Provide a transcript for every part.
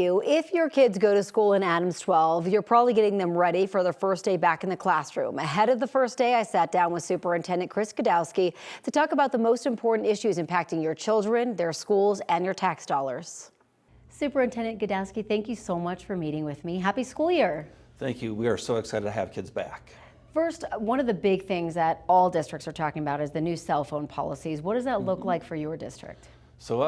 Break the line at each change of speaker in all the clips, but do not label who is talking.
If your kids go to school in Adams 12, you're probably getting them ready for their first day back in the classroom. Ahead of the first day, I sat down with Superintendent Gdowski to talk about the most important issues impacting your children, their schools, and your tax dollars. Superintendent Gdowski, thank you so much for meeting with me. Happy school year.
Thank you. We are so excited to have kids back.
First, one of the big things that all districts are talking about is the new cell phone policies. What does that look like for your district?
So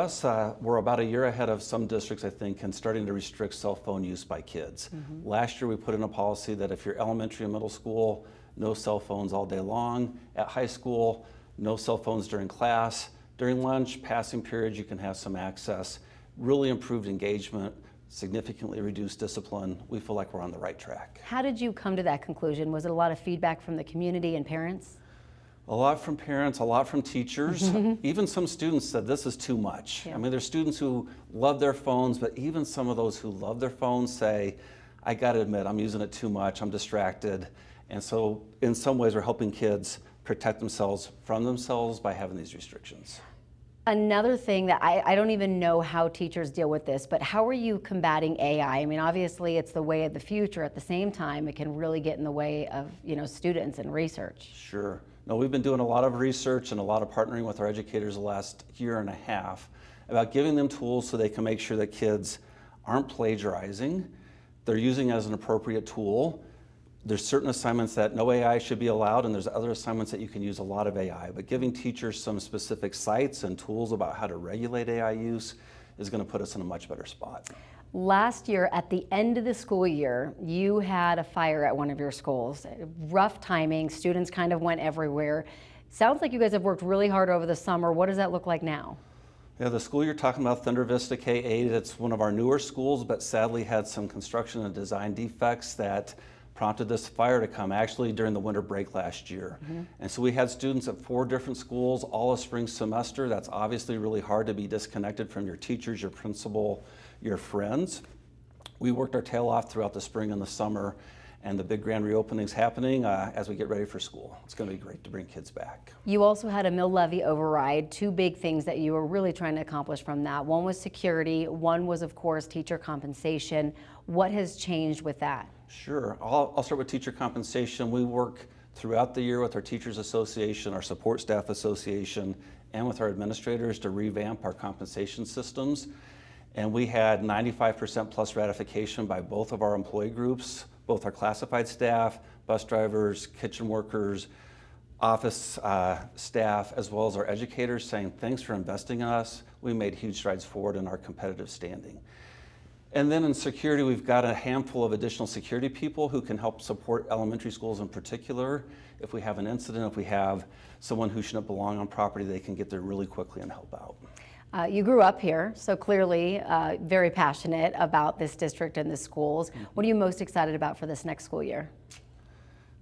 we're about a year ahead of some districts, I think, in starting to restrict cell phone use by kids. Last year, we put in a policy that if you're elementary and middle school, no cell phones all day long. At high school, no cell phones during class. During lunch, passing periods, you can have some access. Really improved engagement, significantly reduced discipline. We feel like we're on the right track.
How did you come to that conclusion? Was it a lot of feedback from the community and parents?
A lot from parents, a lot from teachers. Even some students said this is too much.
Yeah.
I mean, there's students who love their phones, but even some of those who love their phones say, I gotta admit, I'm using it too much, I'm distracted. And so in some ways, we're helping kids protect themselves from themselves by having these restrictions.
Another thing that I don't even know how teachers deal with this, but how are you combating AI? I mean, obviously it's the way of the future. At the same time, it can really get in the way of, students and research.
Sure. No, we've been doing a lot of research and a lot of partnering with our educators the last year and a half about giving them tools so they can make sure that kids aren't plagiarizing. They're using it as an appropriate tool. There's certain assignments that no AI should be allowed, and there's other assignments that you can use a lot of AI. But giving teachers some specific sites and tools about how to regulate AI use is going to put us in a much better spot.
Last year, at the end of the school year, you had a fire at one of your schools. Rough timing, students kind of went everywhere. Sounds like you guys have worked really hard over the summer. What does that look like now?
Yeah, the school you're talking about, Thunder Vista K-8, it's one of our newer schools, but sadly had some construction and design defects that prompted this fire to come actually during the winter break last year. And so we had students at 4 different schools all a spring semester. That's obviously really hard to be disconnected from your teachers, your principal, your friends. We worked our tail off throughout the spring and the summer, and the big grand reopening's happening as we get ready for school. It's going to be great to bring kids back.
You also had a mill levy override, 2 big things that you were really trying to accomplish from that. One was security, one was, of course, teacher compensation. What has changed with that?
Sure. I'll start with teacher compensation. We work throughout the year with our Teachers Association, our Support Staff Association, and with our administrators to revamp our compensation systems. And we had 95% plus ratification by both of our employee groups, both our classified staff, bus drivers, kitchen workers, office staff, as well as our educators, saying thanks for investing in us. We made huge strides forward in our competitive standing. And then in security, we've got a handful of additional security people who can help support elementary schools in particular. If we have an incident, if we have someone who shouldn't belong on property, they can get there really quickly and help out.
You grew up here, so clearly very passionate about this district and the schools. What are you most excited about for this next school year?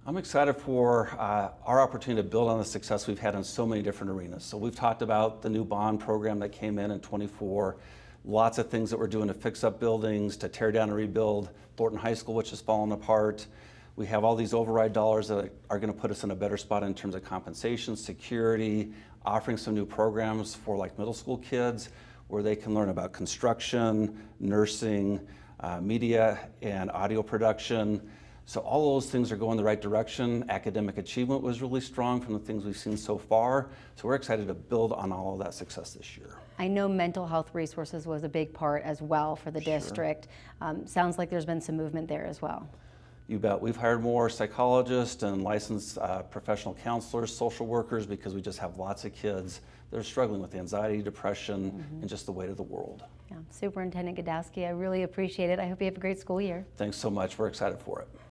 I'm excited for our opportunity to build on the success we've had in so many different arenas. So we've talked about the new bond program that came in 24. Lots of things that we're doing to fix up buildings, to tear down and rebuild Thornton High School, which has fallen apart. We have all these override dollars that are going to put us in a better spot in terms of compensation, security, offering some new programs for like middle school kids where they can learn about construction, nursing, media and audio production. So all those things are going the right direction. Academic achievement was really strong from the things we've seen so far. So we're excited to build on all of that success this year.
I know mental health resources was a big part as well for the district. Sounds like there's been some movement there as well.
You bet. We've hired more psychologists and licensed professional counselors, social workers, because we just have lots of kids that are struggling with anxiety, depression, and just the weight of the world.
Yeah. Superintendent Gdowski, I really appreciate it. I hope you have a great school year.
Thanks so much. We're excited for it.